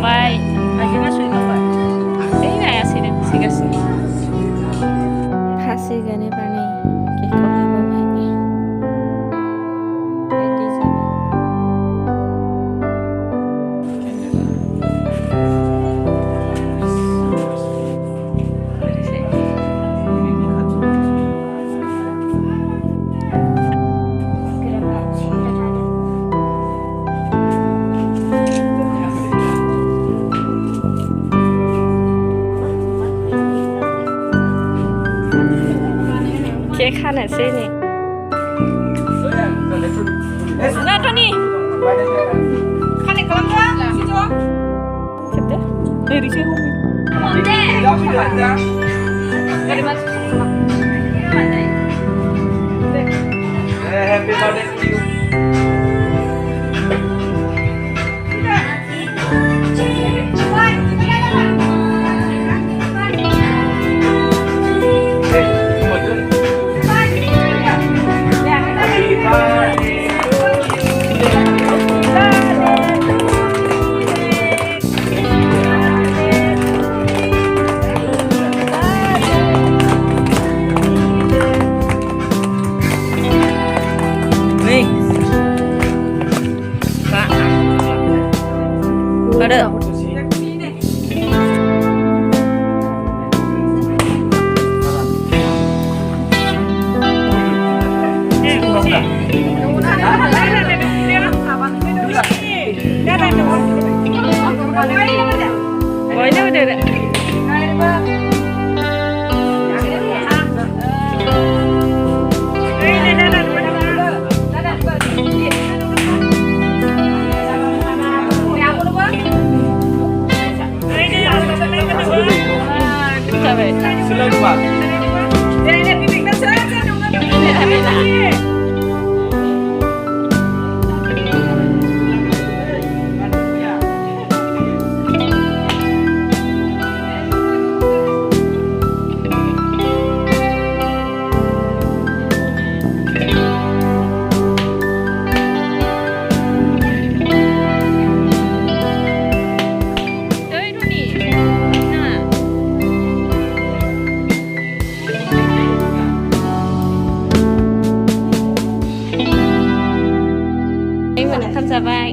खांबाय आइजोङा सैखांबाय ओइ नाया सैगासिनो हासिगोन एबार नै केकखौ होबोबाय रेडि जाबाय केक हानोसै नै nah Tony खानेक्ट खालामदो खेबदो dari sih dari mas Happy birthday to you. ada Selalu Pak. जाबाय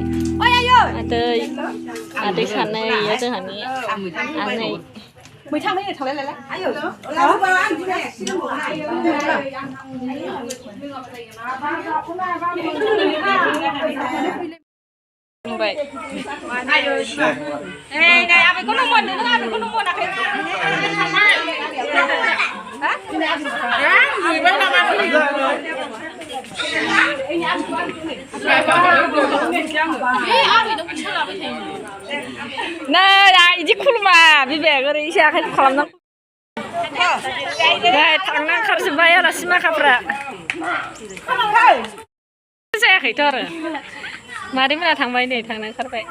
आदै सानै जोंहानि आनै मैथा मैया थांलायलाय आयौ बुंबाय नै आबैखौ नंगौ नों आबैखौ नंगौ नाखै nah ini kulma bibek oरै एसे आखाइ खालामनांगौ नै थांना ओंखारजोब्बाय आलासि माखाफ्रा जायाखैथ' आरो मादै मोना थांबाय नै थांना ओंखारबाय